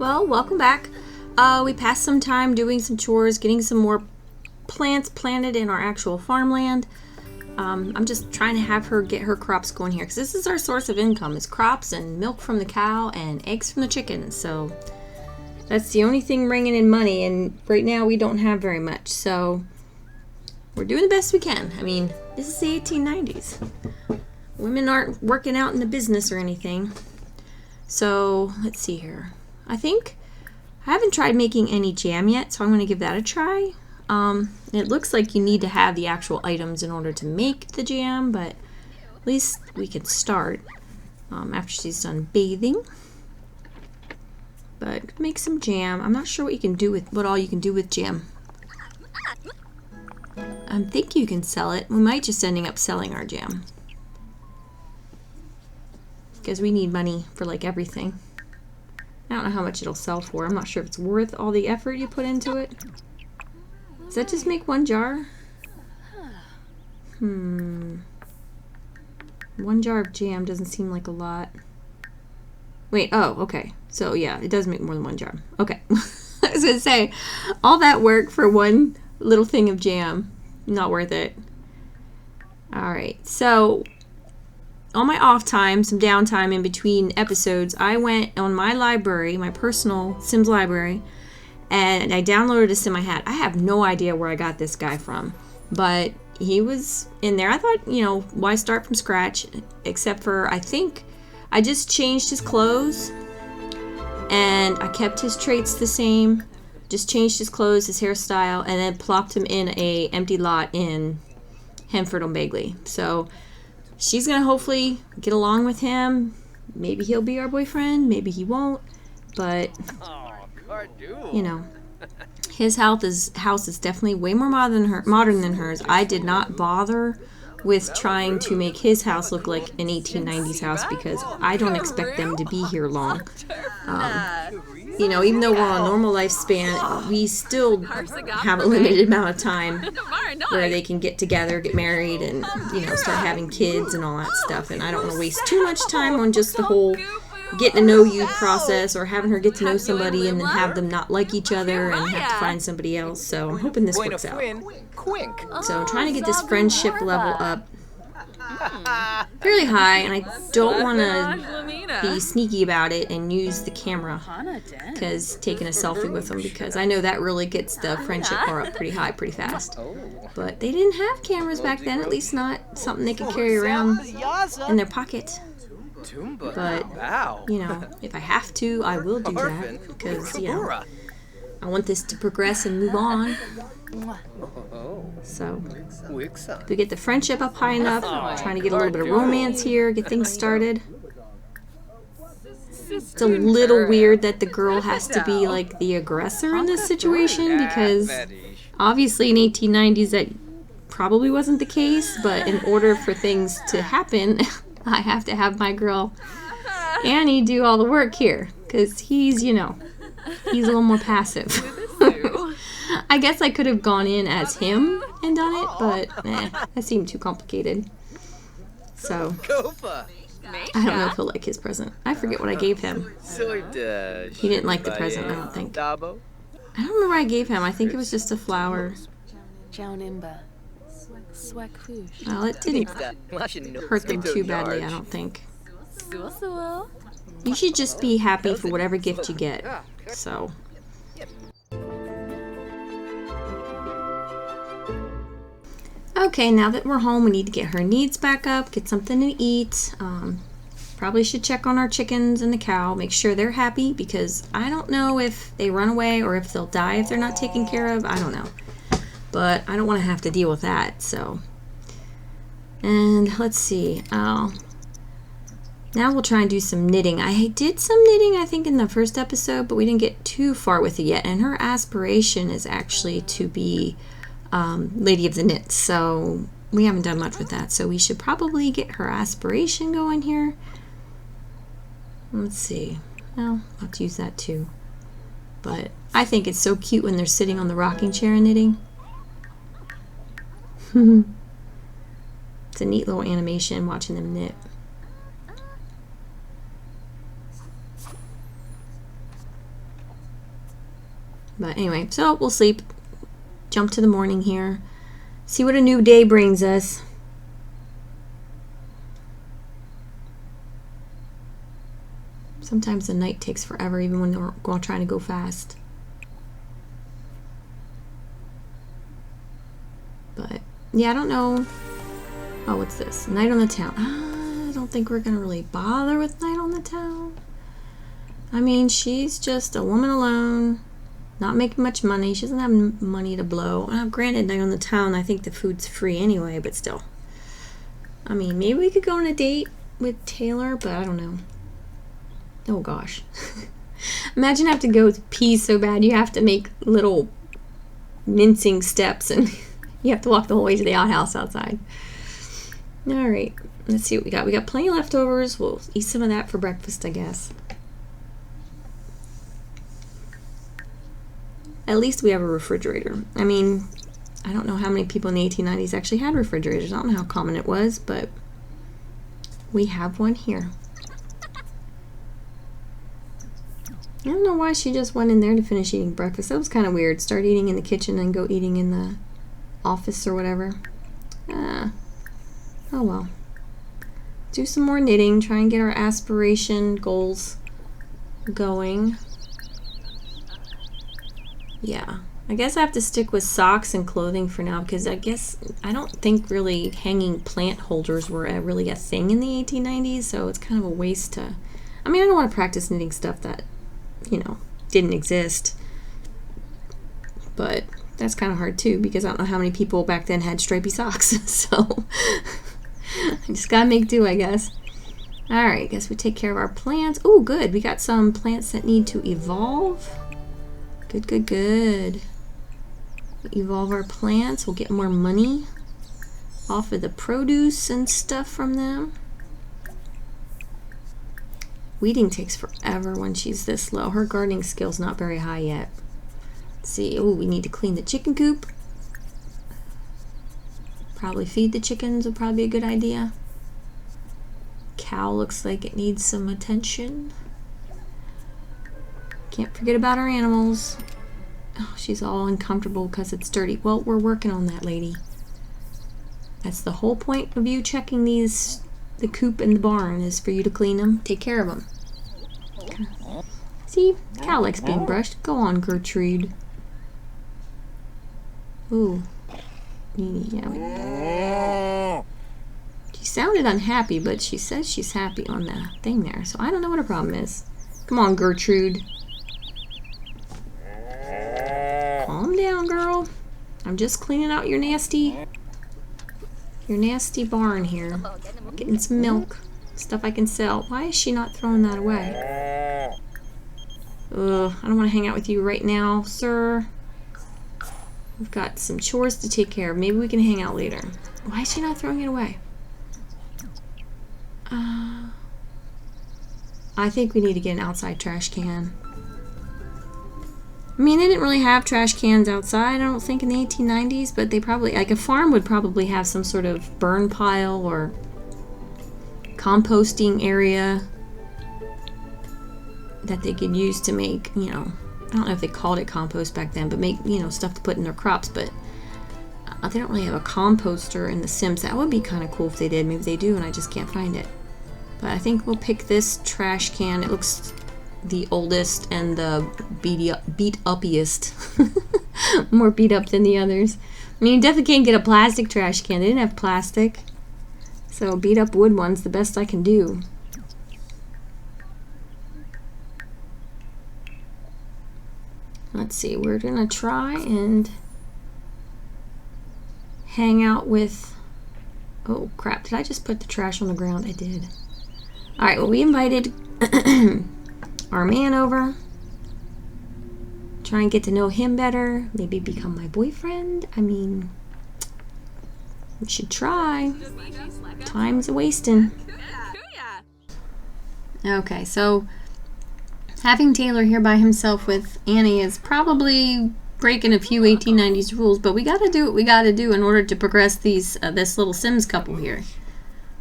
Well, welcome back. We passed some time doing some chores, getting some more plants planted in our actual farmland. I'm just trying to have her get her crops going here because this is our source of income. It's crops and milk from the cow and eggs from the chickens. So that's the only thing bringing in money, and right now we don't have very much. So we're doing the best we can. I mean, this is the 1890s. Women aren't working out in the business or anything. So let's see here. I think I haven't tried making any jam yet, so I'm going to give that a try. It looks like you need to have the actual items in order to make the jam, but at least we can start after she's done bathing. But make some jam. I'm not sure what you can do with what all you can do with jam. I think you can sell it. We might just ending up selling our jam because we need money for like everything. I don't know how much it'll sell for. I'm not sure if it's worth all the effort you put into it. Does that just make one jar? 1 jar of jam doesn't seem like a lot. Wait, oh, okay. So yeah, it does make more than 1 jar. Okay. I was gonna say, all that work for one little thing of jam, not worth it. Alright, so on my off time, some downtime in between episodes, I went on my library, my personal Sims library, and I downloaded a sim I had. I have no idea where I got this guy from, but he was in there. I thought, you know, why start from scratch? Except for, I think, I just changed his clothes, and I kept his traits the same, just changed his clothes, his hairstyle, and then plopped him in a empty lot in Henford-on-Begley. So she's gonna hopefully get along with him. Maybe he'll be our boyfriend, maybe he won't, but you know, his house is definitely way more modern than hers. I did not bother with trying to make his house look like an 1890s house because I don't expect them to be here long. You know, even though we're on a normal lifespan, we still have a limited amount of time where they can get together, get married, and, you know, start having kids and all that stuff. And I don't want to waste too much time on just the whole getting to know you process or having her get to know somebody and then have them not like each other and have to find somebody else. So I'm hoping this works out. So I'm trying to get this friendship level up fairly high, and I don't want to be sneaky about it and use the camera because taking a selfie with them, because I know that really gets the friendship bar up pretty high pretty fast. But they didn't have cameras back then, at least not something they could carry around in their pocket. But, you know, if I have to, I will do that because, you know, I want this to progress and move on. So, if we get the friendship up high enough, trying to get a little bit of romance here, get things started. It's a little weird that the girl has to be like the aggressor in this situation because obviously in 1890s that probably wasn't the case, but in order for things to happen, I have to have my girl Annie do all the work here because he's, you know, he's a little more passive. I guess I could have gone in as him and done it, but that seemed too complicated. So, I don't know if he'll like his present. I forget what I gave him. He didn't like the present, I don't think. I don't remember what I gave him. I think it was just a flower. Well, it didn't hurt them too badly, I don't think. You should just be happy for whatever gift you get. So. Okay, now that we're home, we need to get her needs back up, get something to eat. Probably should check on our chickens and the cow, make sure they're happy, because I don't know if they run away or if they'll die if they're not taken care of. I don't know. But I don't want to have to deal with that, so. And let's see. Now we'll try and do some knitting. I did some knitting, I think, in the first episode, but we didn't get too far with it yet. And her aspiration is actually to be Lady of the Knits, so we haven't done much with that. So we should probably get her aspiration going here. Let's see. Well, I'll have to use that too. But I think it's so cute when they're sitting on the rocking chair and knitting. It's a neat little animation watching them knit. But anyway, so we'll sleep. Jump to the morning here. See what a new day brings us. Sometimes the night takes forever, even when we're trying to go fast. But, yeah, I don't know. Oh, what's this? Night on the town. I don't think we're going to really bother with Night on the town. I mean, she's just a woman alone, not making much money. She doesn't have money to blow. Granted, Night on the town, I think the food's free anyway, but still. I mean, maybe we could go on a date with Taylor, but I don't know. Oh, gosh. Imagine having to go pee so bad you have to make little mincing steps and you have to walk the whole way to the outhouse outside. All right, let's see what we got. We got plenty of leftovers. We'll eat some of that for breakfast, I guess. At least we have a refrigerator. I mean, I don't know how many people in the 1890s actually had refrigerators. I don't know how common it was, but we have one here. I don't know why she just went in there to finish eating breakfast. That was kind of weird. Start eating in the kitchen and go eating in the office or whatever. Oh well. Do some more knitting. Try and get our aspiration goals going. Yeah. I guess I have to stick with socks and clothing for now because I don't think really hanging plant holders were really a thing in the 1890s, so it's kind of a waste to... I mean, I don't want to practice knitting stuff that, you know, didn't exist. But that's kind of hard too because I don't know how many people back then had stripy socks, so I just gotta make do, I guess. Alright, I guess we take care of our plants. Oh, good. We got some plants that need to evolve. Good, good, good. Evolve our plants. We'll get more money off of the produce and stuff from them. Weeding takes forever when she's this low. Her gardening skill's not very high yet. Let's see. Oh, we need to clean the chicken coop. Probably feed the chickens would probably be a good idea. Cow looks like it needs some attention. Can't forget about our animals. Oh, she's all uncomfortable because it's dirty. Well, we're working on that, lady. That's the whole point of you checking these, the coop and the barn, is for you to clean them, take care of them. Okay. See, cow likes being brushed. Go on, Gertrude. Ooh. Yeah. She sounded unhappy, but she says she's happy on the thing there. So I don't know what her problem is. Come on, Gertrude. Calm down, girl. I'm just cleaning out your nasty barn here. Getting some milk. Stuff I can sell. Why is she not throwing that away? Ugh, I don't want to hang out with you right now, sir. We've got some chores to take care of. Maybe we can hang out later. Why is she not throwing it away? I think we need to get an outside trash can. I mean, they didn't really have trash cans outside, I don't think, in the 1890s, but they probably, like a farm would probably have some sort of burn pile or composting area that they could use to make, you know, I don't know if they called it compost back then, but make, you know, stuff to put in their crops, but they don't really have a composter in the Sims. That would be kind of cool if they did. Maybe they do and I just can't find it. But I think we'll pick this trash can. It looks the oldest and the beat uppiest. More beat up than the others. I mean, you definitely can't get a plastic trash can. They didn't have plastic. So beat up wood one's the best I can do. Let's see, we're gonna try and hang out with, oh crap, did I just put the trash on the ground? I did. Alright, well, we invited our man over. Try and get to know him better. Maybe become my boyfriend. I mean, we should try. Time's a wasting. Okay, so having Taylor here by himself with Annie is probably breaking a few 1890s rules, but we gotta do what we gotta do in order to progress these this little Sims couple here.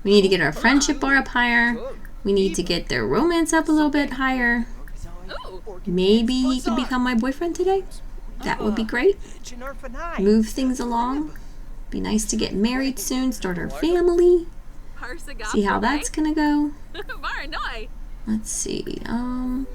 We need to get our friendship bar up higher. We need to get their romance up a little bit higher. Maybe he could become my boyfriend today? That would be great. Move things along. Be nice to get married soon, start our family. See how that's gonna go. Let's see. I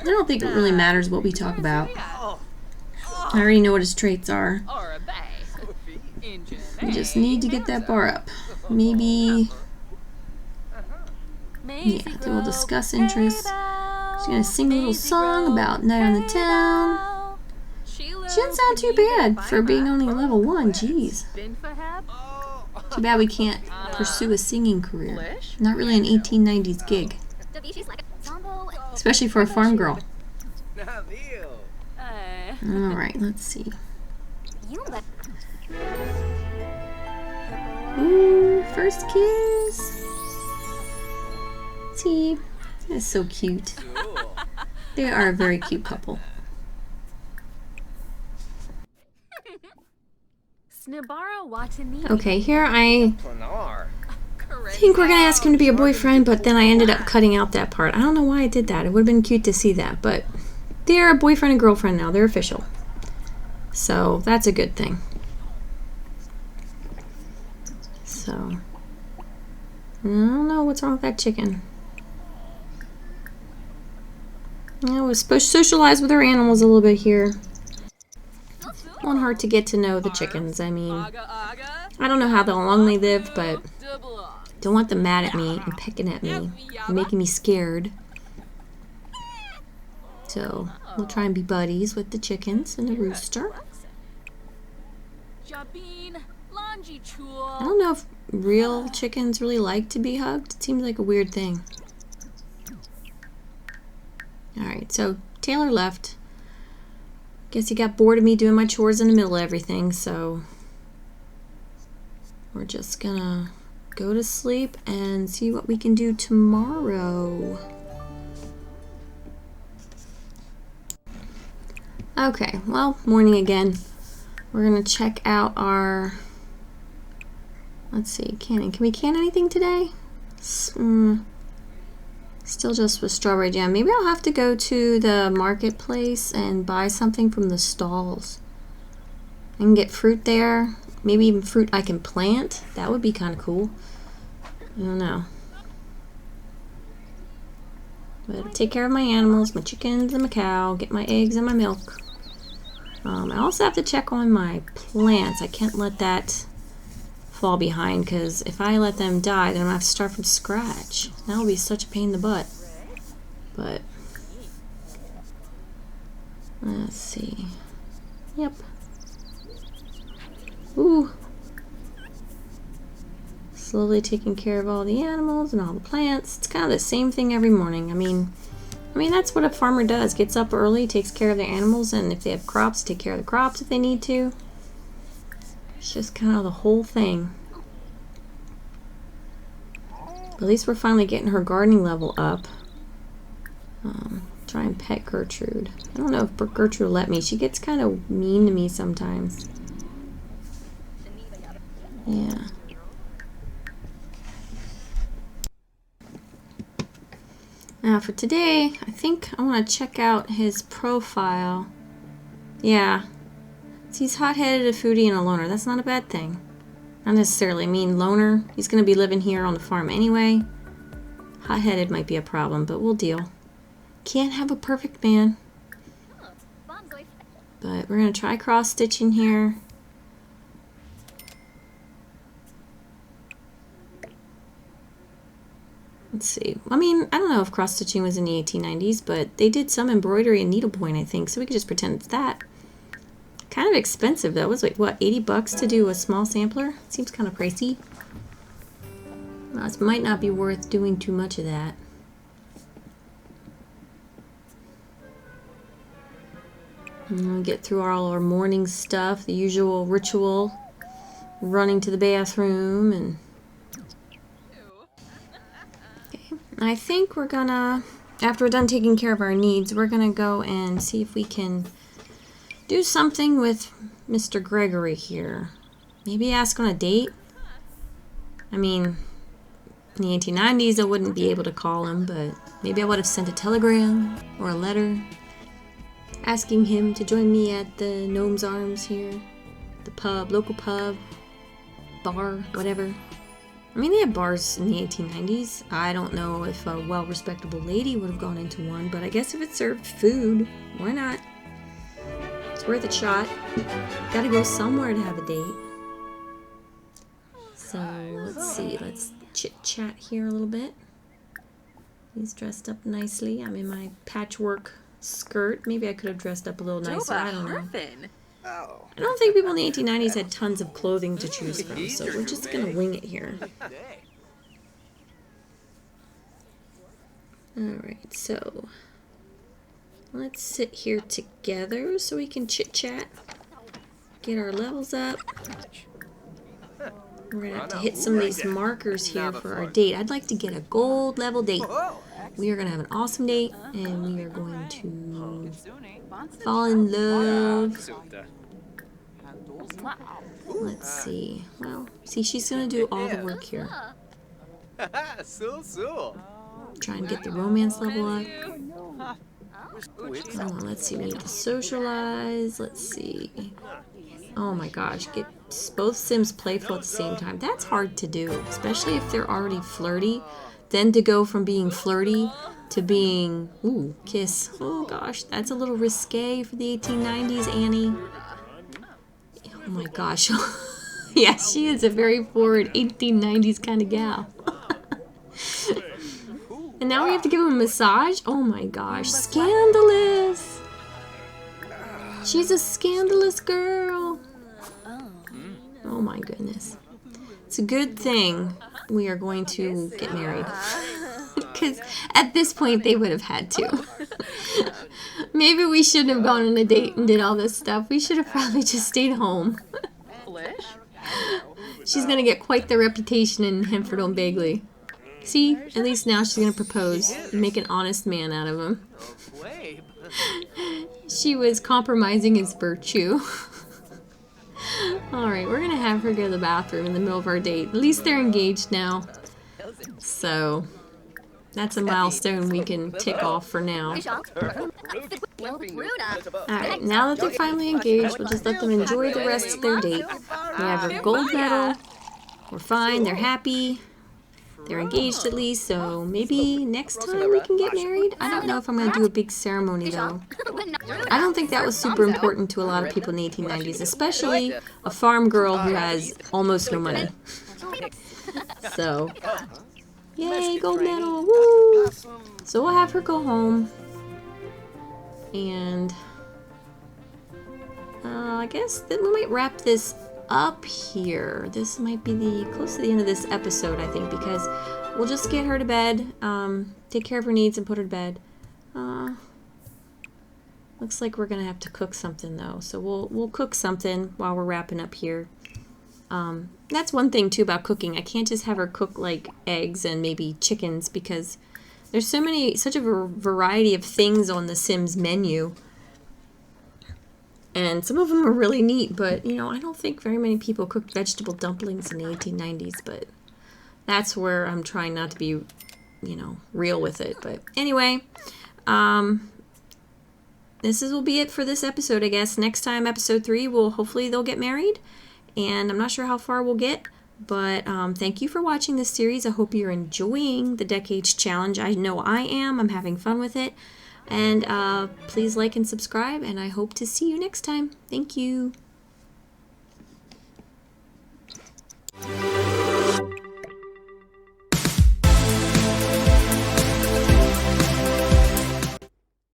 don't think it really matters what we talk about. I already know what his traits are. We just need to get that bar up. Maybe. Yeah, we'll discuss interests. She's gonna sing a little song about night on the town. She doesn't sound too bad for being only level 1. Jeez. Too bad we can't pursue a singing career. Not really an 1890s gig. Especially for a farm girl. Alright, let's see. Ooh, first kiss. See, that's so cute. They are a very cute couple. Okay, here I think we're gonna ask him to be a boyfriend, but then I ended up cutting out that part. I don't know why I did that. It would have been cute to see that, but they're a boyfriend and girlfriend now. They're official. So that's a good thing. So I don't know what's wrong with that chicken. I was supposed to socialize with our animals a little bit here. One hard to get to know the chickens. I mean, I don't know how long they live, but don't want them mad at me and pecking at me and making me scared. So we'll try and be buddies with the chickens and the rooster. I don't know if real chickens really like to be hugged. It seems like a weird thing. Alright, so Taylor left. Guess he got bored of me doing my chores in the middle of everything, so we're just gonna go to sleep and see what we can do tomorrow. Okay, well, morning again. We're gonna check out our, let's see, canning. Can we can anything today? Still just with strawberry jam. Maybe I'll have to go to the marketplace and buy something from the stalls. I can get fruit there. Maybe even fruit I can plant. That would be kind of cool. I don't know. But take care of my animals, my chickens and my cow, get my eggs and my milk. I also have to check on my plants. I can't let that fall behind, because if I let them die, then I'm gonna have to start from scratch. That will be such a pain in the butt. But let's see. Yep. Ooh. Slowly taking care of all the animals and all the plants. It's kind of the same thing every morning. I mean that's what a farmer does. Gets up early, takes care of their animals, and if they have crops, take care of the crops if they need to. It's just kind of the whole thing. At least we're finally getting her gardening level up. Try and pet Gertrude. I don't know if Gertrude will let me. She gets kind of mean to me sometimes. Yeah. Now for today, I think I want to check out his profile. Yeah. He's hot-headed, a foodie, and a loner. That's not a bad thing. Not necessarily. I mean, loner. He's going to be living here on the farm anyway. Hot-headed might be a problem, but we'll deal. Can't have a perfect man. But we're going to try cross-stitching here. Let's see. I mean, I don't know if cross-stitching was in the 1890s, but they did some embroidery and needlepoint, I think, so we could just pretend it's that. Kind of expensive though. It was like, what, 80 bucks to do a small sampler? Seems kind of pricey. Well, it might not be worth doing too much of that. And we'll get through all our morning stuff, the usual ritual, running to the bathroom, and okay. I think we're gonna, after we're done taking care of our needs, we're gonna go and see if we can do something with Mr. Gregory here. Maybe ask on a date? I mean, In the 1890s, I wouldn't be able to call him, but maybe I would have sent a telegram or a letter asking him to join me at the Gnome's Arms here, the pub, local pub, bar, whatever. I mean, they had bars in the 1890s. I don't know if a well-respectable lady would have gone into one, but I guess if it served food, why not? It's worth a shot. Gotta go somewhere to have a date. So, let's see, let's chit-chat here a little bit. He's dressed up nicely. I'm in my patchwork skirt. Maybe I could have dressed up a little nicer. I don't know. I don't think people in the 1890s had tons of clothing to choose from, so we're just gonna wing it here. Alright, so let's sit here together so we can chit-chat, get our levels up. We're gonna have to hit some of these markers here for our date. I'd like to get a gold level date. We are gonna have an awesome date, and we are going to fall in love. Let's see. Well, see, she's gonna do all the work here. Try and get the romance level up. Come on, let's see. We need to socialize. Let's see. Oh my gosh, get both Sims playful at the same time. That's hard to do, especially if they're already flirty. Then to go from being flirty to being, ooh, kiss. Oh gosh, that's a little risque for the 1890s, Annie. Oh my gosh. Yeah, she is a very forward 1890s kind of gal. And now we have to give him a massage? Oh my gosh, scandalous. She's a scandalous girl. Oh my goodness. It's a good thing we are going to get married. Because at this point they would have had to. Maybe we shouldn't have gone on a date and did all this stuff. We should have probably just stayed home. She's going to get quite the reputation in Henford-on-Begley. See, at least now she's going to propose and make an honest man out of him. She was compromising his virtue. Alright, we're going to have her go to the bathroom in the middle of our date. At least they're engaged now. So, that's a milestone we can tick off for now. Alright, now that they're finally engaged, we'll just let them enjoy the rest of their date. We have our gold medal. We're fine, they're happy. They're engaged at least, so maybe next time we can get married? I don't know if I'm going to do a big ceremony though. I don't think that was super important to a lot of people in the 1890s, especially a farm girl who has almost no money. So, yay, gold medal, woo! So we'll have her go home. And I guess that we might wrap this up here. This might be close to the end of this episode, I think, because we'll just get her to bed, take care of her needs, and put her to bed. Looks like we're gonna have to cook something though, so we'll cook something while we're wrapping up here. That's one thing too about cooking. I can't just have her cook like eggs and maybe chickens because there's such a variety of things on the Sims menu. And some of them are really neat, but, you know, I don't think very many people cooked vegetable dumplings in the 1890s, but that's where I'm trying not to be, you know, real with it. But anyway, will be it for this episode, I guess. Next time, episode 3, hopefully they'll get married, and I'm not sure how far we'll get, but thank you for watching this series. I hope you're enjoying the Decades Challenge. I know I am. I'm having fun with it. And please like and subscribe, and I hope to see you next time. Thank you.